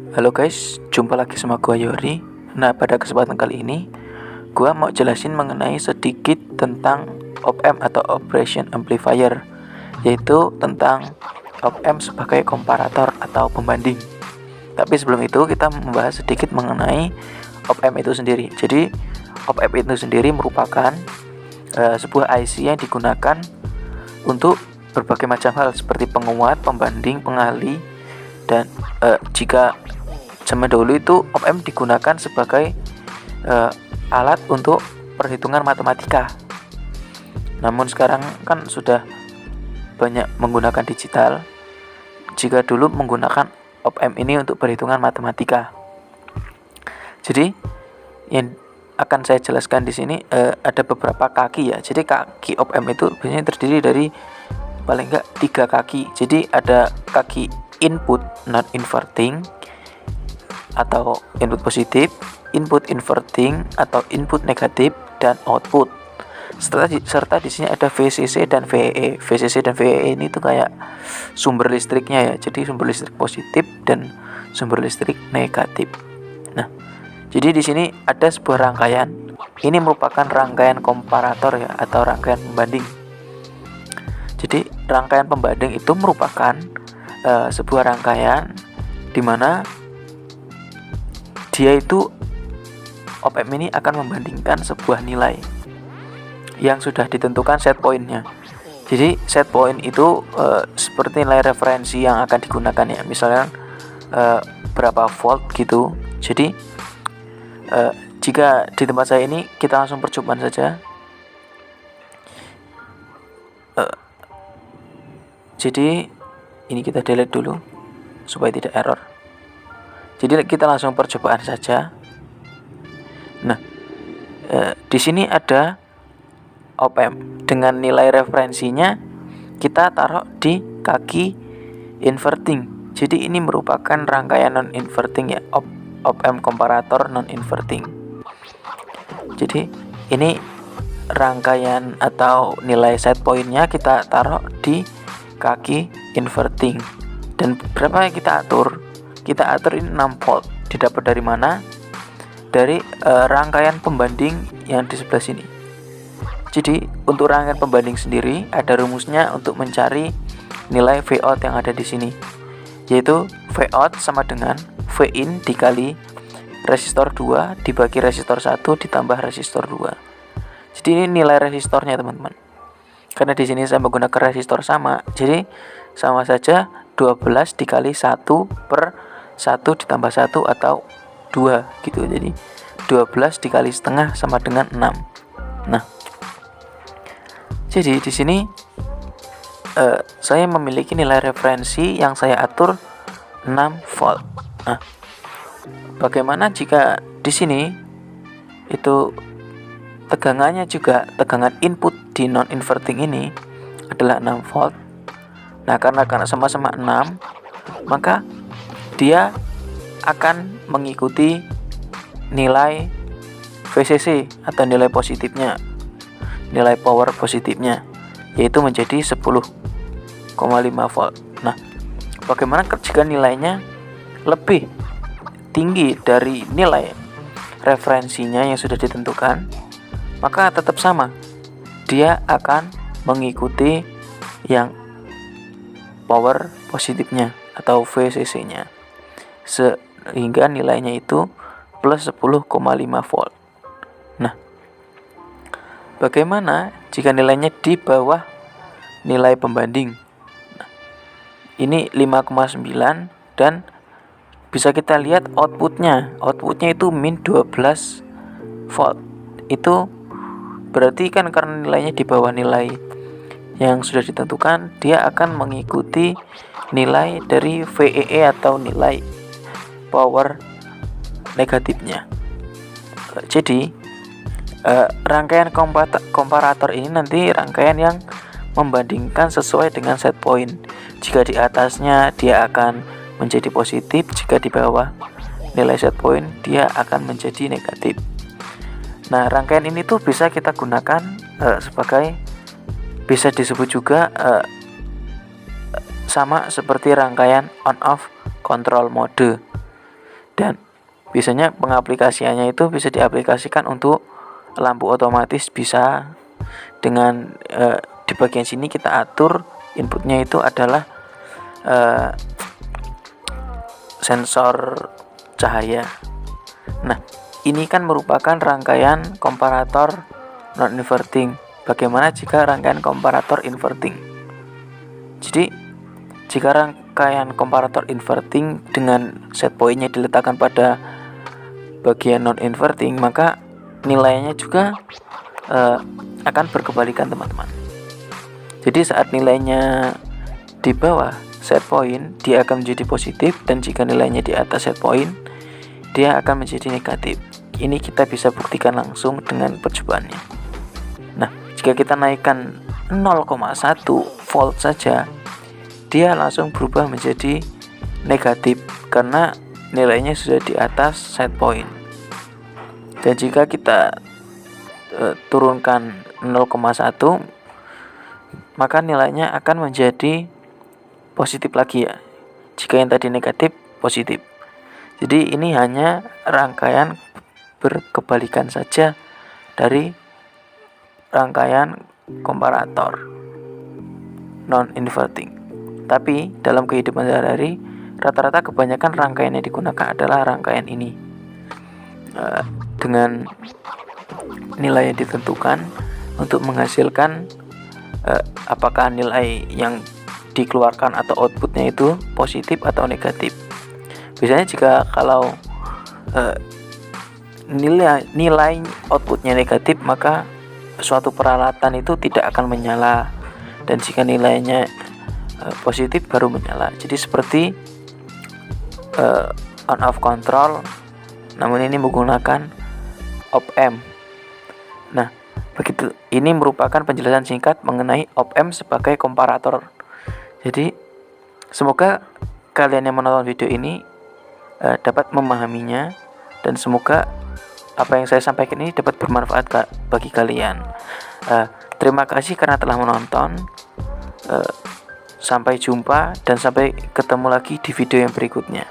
Halo guys, jumpa lagi sama gua Yori. Nah, pada kesempatan kali ini gua mau jelasin mengenai sedikit tentang op-amp atau operation amplifier, yaitu tentang op-amp sebagai komparator atau pembanding. Tapi sebelum itu kita membahas sedikit mengenai op-amp itu sendiri. Jadi, op-amp itu sendiri merupakan sebuah IC yang digunakan untuk berbagai macam hal seperti penguat, pembanding, pengalih, dan jika zaman dahulu itu op-amp digunakan sebagai alat untuk perhitungan matematika. Namun sekarang kan sudah banyak menggunakan digital. Jika dulu menggunakan op-amp ini untuk perhitungan matematika. Jadi yang akan saya jelaskan di sini ada beberapa kaki ya. Jadi kaki op-amp itu biasanya terdiri dari paling enggak 3 kaki. Jadi ada kaki input non inverting atau input positif, input inverting atau input negatif, dan output. Serta di sini ada VCC dan VEE. VCC dan VEE ini tuh kayak sumber listriknya ya. Jadi sumber listrik positif dan sumber listrik negatif. Nah, jadi di sini ada sebuah rangkaian. Ini merupakan rangkaian komparator ya atau rangkaian pembanding. Jadi rangkaian pembanding itu merupakan sebuah rangkaian di mana dia itu op-amp ini akan membandingkan sebuah nilai yang sudah ditentukan set point-nya. Jadi set point itu seperti nilai referensi yang akan digunakan ya. Misalnya berapa volt gitu. Jadi jika di tempat saya ini kita langsung percobaan saja. Jadi ini kita delete dulu supaya tidak error. Jadi kita langsung percobaan saja. Nah, di sini ada op-amp dengan nilai referensinya kita taruh di kaki inverting. Jadi ini merupakan rangkaian non inverting ya, op-amp komparator non inverting. Jadi ini rangkaian atau nilai set point-nya kita taruh di kaki inverting. Dan berapa yang kita atur? Kita atur ini 6 volt. Didapat dari mana? Dari rangkaian pembanding yang di sebelah sini. Jadi untuk rangkaian pembanding sendiri ada rumusnya untuk mencari nilai Vout yang ada di sini, yaitu Vout sama dengan Vin dikali resistor 2 dibagi resistor 1 ditambah resistor 2. Jadi ini nilai resistornya teman-teman. Karena di sini saya menggunakan resistor sama, jadi sama saja 12 dikali 1 per 1 ditambah 1 atau 2 gitu. Jadi 12 dikali setengah sama dengan 6. Nah, jadi di sini saya memiliki nilai referensi yang saya atur 6 volt. Nah, bagaimana jika di sini itu tegangannya juga tegangan input di non inverting ini adalah 6 volt. Nah, karena sama-sama 6, maka dia akan mengikuti nilai VCC atau nilai positifnya, nilai power positifnya, yaitu menjadi 10,5 volt. Nah, bagaimana jika nilainya lebih tinggi dari nilai referensinya yang sudah ditentukan? Maka tetap sama, dia akan mengikuti yang power positifnya atau VCC-nya, sehingga nilainya itu plus 10,5 volt. Nah, bagaimana jika nilainya di bawah nilai pembanding? Nah, ini 5,9 dan bisa kita lihat outputnya itu min 12 volt. Itu berarti kan karena nilainya di bawah nilai yang sudah ditentukan, dia akan mengikuti nilai dari VEE atau nilai power negatifnya. Jadi rangkaian komparator ini nanti rangkaian yang membandingkan sesuai dengan set point. Jika di atasnya dia akan menjadi positif, jika di bawah nilai set point dia akan menjadi negatif. Nah, rangkaian ini tuh bisa kita gunakan sebagai, bisa disebut juga sama seperti rangkaian on off control mode. Dan biasanya pengaplikasiannya itu bisa diaplikasikan untuk lampu otomatis, bisa dengan di bagian sini kita atur inputnya itu adalah sensor cahaya. Nah, ini kan merupakan rangkaian komparator non-inverting. Bagaimana jika rangkaian komparator inverting? Jadi, jika rangkaian komparator inverting dengan set point-nya diletakkan pada bagian non-inverting, maka nilainya juga akan berkebalikan, teman-teman. Jadi saat nilainya di bawah set point, dia akan menjadi positif, dan jika nilainya di atas set point, dia akan menjadi negatif. Ini kita bisa buktikan langsung dengan percobaannya. Nah, jika kita naikkan 0,1 volt saja, dia langsung berubah menjadi negatif karena nilainya sudah di atas set point. Dan jika kita turunkan 0,1, maka nilainya akan menjadi positif lagi ya. Jika yang tadi negatif, positif. Jadi ini hanya rangkaian berkebalikan saja dari rangkaian komparator non-inverting. Tapi dalam kehidupan sehari-hari, rata-rata kebanyakan rangkaian yang digunakan adalah rangkaian ini, dengan nilai yang ditentukan untuk menghasilkan apakah nilai yang dikeluarkan atau outputnya itu positif atau negatif. Biasanya jika kalau nilai outputnya negatif, maka suatu peralatan itu tidak akan menyala, dan jika nilainya positif baru menyala. Jadi seperti on off control, namun ini menggunakan op-amp. Nah, begitu, ini merupakan penjelasan singkat mengenai op-amp sebagai komparator. Jadi semoga kalian yang menonton video ini dapat memahaminya, dan semoga apa yang saya sampaikan ini dapat bermanfaat bagi kalian. Terima kasih karena telah menonton. Sampai jumpa dan sampai ketemu lagi di video yang berikutnya.